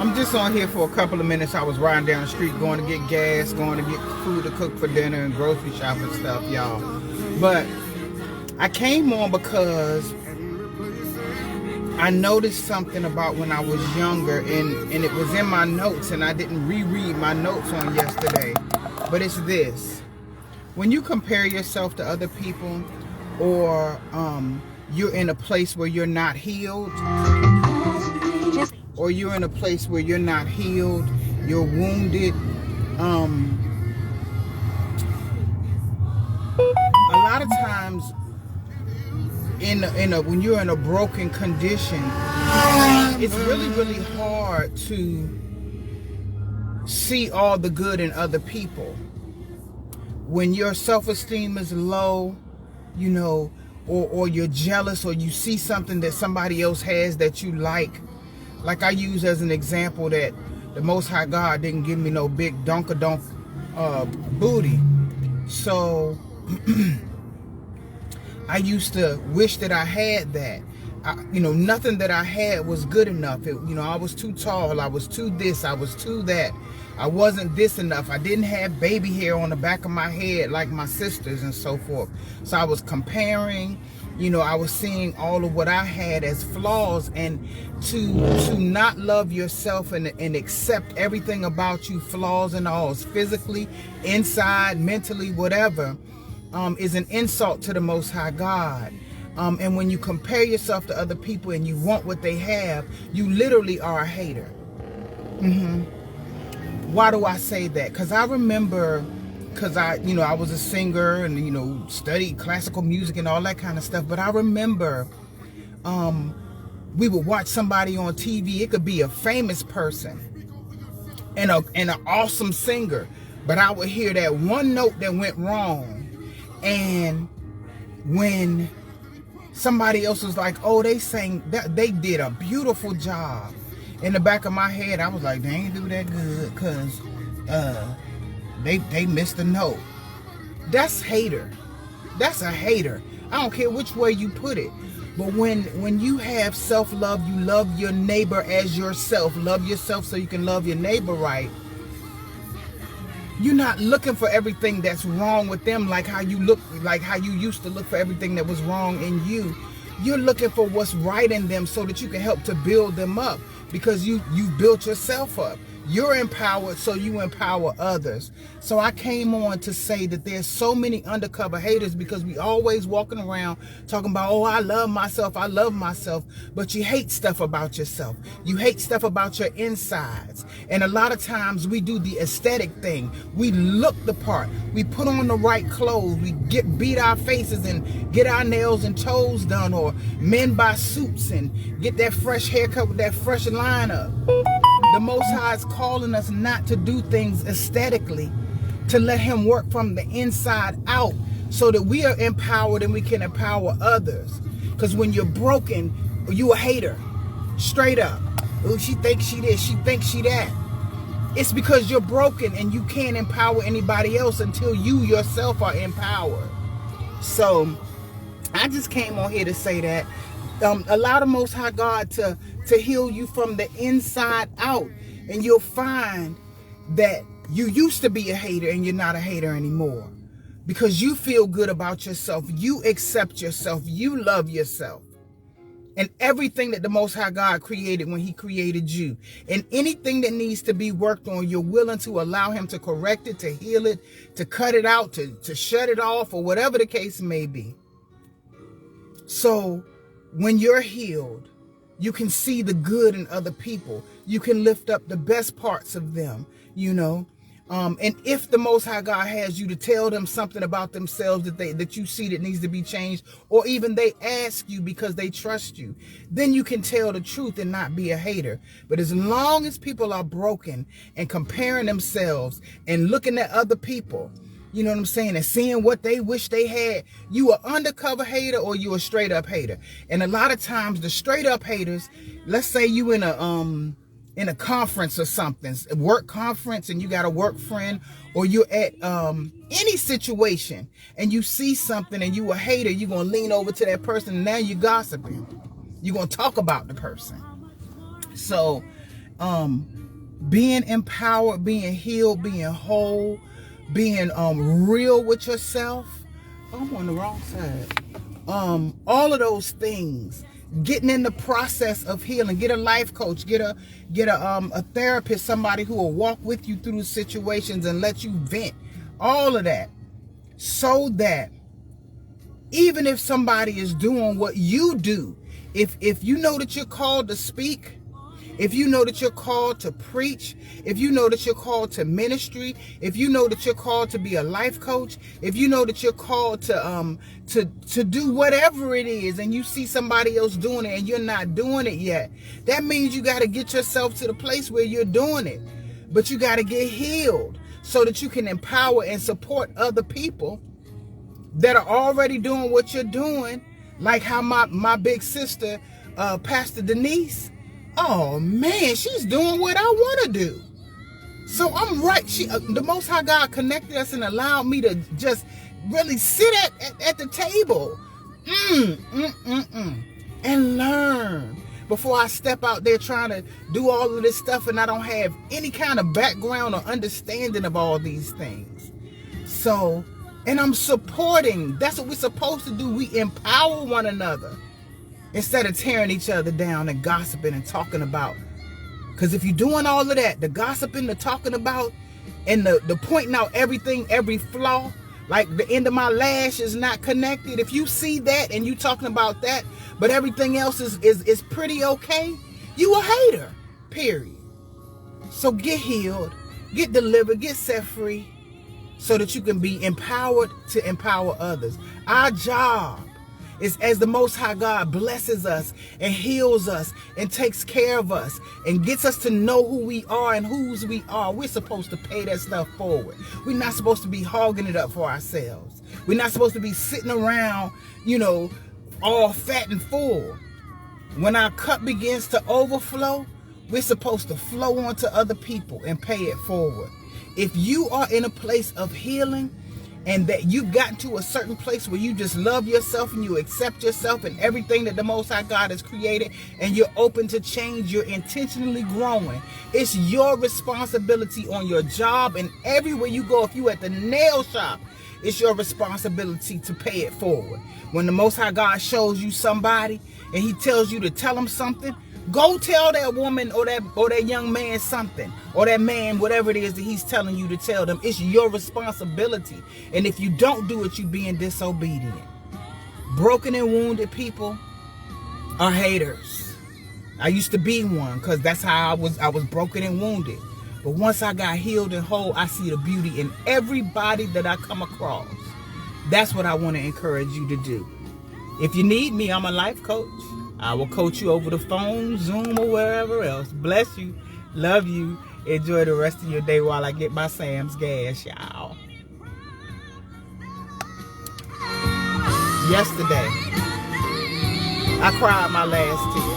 I'm just on here for a couple of minutes. I was riding down the street going to get gas, going to get food to cook for dinner and grocery shopping stuff, y'all. But I came on because I noticed something about when I was younger, and it was in my notes, and I didn't reread my notes on yesterday. But it's this. When you compare yourself to other people, or you're in a place where you're not healed, or you're in a place where you're not healed, you're wounded, a lot of times when you're in a broken condition, it's really hard to see all the good in other people. When your self-esteem is low, you know, or you're jealous, or you see something that somebody else has that you like I use as an example that the Most High God didn't give me no big donka-donk booty. So I used to wish that I had that. Nothing that I had was good enough. I was too tall. I was too this. I was too that. I wasn't this enough. I didn't have baby hair on the back of my head like my sisters and so forth. So I was comparing. I was seeing all of what I had as flaws, and to not love yourself and accept everything about you, flaws and all, physically, inside, mentally, whatever, is an insult to the Most High God. And when you compare yourself to other people and you want what they have, you literally are a hater. Why do I say that? Because I remember, I was a singer and, studied classical music and all that kind of stuff. But I remember we would watch somebody on TV. It could be a famous person and an awesome singer. But I would hear that one note that went wrong. And when somebody else was like, oh, they sang, that they did a beautiful job. In the back of my head, I was like, they ain't do that good because they missed a note. That's hater. That's a hater. I don't care which way you put it. But when you have self-love, you love your neighbor as yourself. Love yourself so you can love your neighbor right. You're not looking for everything that's wrong with them like how you used to look for everything that was wrong in you. You're looking for what's right in them so that you can help to build them up, because you built yourself up. You're empowered, so you empower others. So I came on to say that there's so many undercover haters, because we always walking around talking about, oh, I love myself, but you hate stuff about yourself. You hate stuff about your insides. And a lot of times we do the aesthetic thing. We look the part. We put on the right clothes. We beat our faces and get our nails and toes done, or men buy suits and get that fresh haircut with that fresh lineup. The Most High is calling us not to do things aesthetically, to let Him work from the inside out so that we are empowered and we can empower others. Because when you're broken, you a hater. Straight up. Oh, she thinks she this, she thinks she that. It's because you're broken and you can't empower anybody else until you yourself are empowered. So I just came on here to say that. Allow the Most High God to heal you from the inside out, and you'll find that you used to be a hater and you're not a hater anymore, because you feel good about yourself. You accept yourself. You love yourself and everything that the Most High God created when He created you. And anything that needs to be worked on, you're willing to allow Him to correct it, to heal it, to cut it out, to shut it off, or whatever the case may be. So when you're healed, you can see the good in other people. You can lift up the best parts of them, And if the Most High God has you to tell them something about themselves that you see that needs to be changed, or even they ask you because they trust you, then you can tell the truth and not be a hater. But as long as people are broken and comparing themselves and looking at other people, you know what I'm saying, and seeing what they wish they had, you an undercover hater or you a straight up hater. And a lot of times the straight up haters, let's say you in a conference or something, a work conference, and you got a work friend, or you're at any situation and you see something and you a hater, you're going to lean over to that person and now you're gossiping. You're going to talk about the person. So being empowered, being healed, being whole, being real with yourself. Oh, I'm on the wrong side. All of those things, getting in the process of healing. Get a life coach, get a therapist, somebody who will walk with you through situations and let you vent. All of that, so that even if somebody is doing what you do, if you know that you're called to speak, if you know that you're called to preach, if you know that you're called to ministry, if you know that you're called to be a life coach, if you know that you're called to do whatever it is, and you see somebody else doing it and you're not doing it yet, that means you got to get yourself to the place where you're doing it. But you got to get healed so that you can empower and support other people that are already doing what you're doing. Like how my big sister, Pastor Denise, oh man, she's doing what I want to do. So I'm right. The Most High God connected us and allowed me to just really sit at the table and learn before I step out there trying to do all of this stuff and I don't have any kind of background or understanding of all these things. So, and I'm supporting. That's what we're supposed to do. We empower one another instead of tearing each other down and gossiping and talking about. Because if you're doing all of that, the gossiping, the talking about, and the pointing out everything, every flaw, like the end of my lash is not connected. If you see that and you talking about that, but everything else is pretty okay, you a hater, period. So get healed, get delivered, get set free, so that you can be empowered to empower others. Our job is, as the Most High God blesses us and heals us and takes care of us and gets us to know who we are and whose we are, we're supposed to pay that stuff forward. We're not supposed to be hogging it up for ourselves. We're not supposed to be sitting around, all fat and full. When our cup begins to overflow, we're supposed to flow onto other people and pay it forward. If you are in a place of healing and that you've gotten to a certain place where you just love yourself and you accept yourself and everything that the Most High God has created, and you're open to change, you're intentionally growing, it's your responsibility on your job and everywhere you go. If you at the nail shop, it's your responsibility to pay it forward. When the Most High God shows you somebody and he tells you to tell them something, go tell that woman or that young man something, or that man, whatever it is that he's telling you to tell them. It's your responsibility. And if you don't do it, you're being disobedient. Broken and wounded people are haters. I used to be one, because that's how I was broken and wounded. But once I got healed and whole, I see the beauty in everybody that I come across. That's what I want to encourage you to do. If you need me, I'm a life coach. I will coach you over the phone, Zoom, or wherever else. Bless you. Love you. Enjoy the rest of your day while I get my Sam's gas, y'all. Yesterday, I cried my last tear.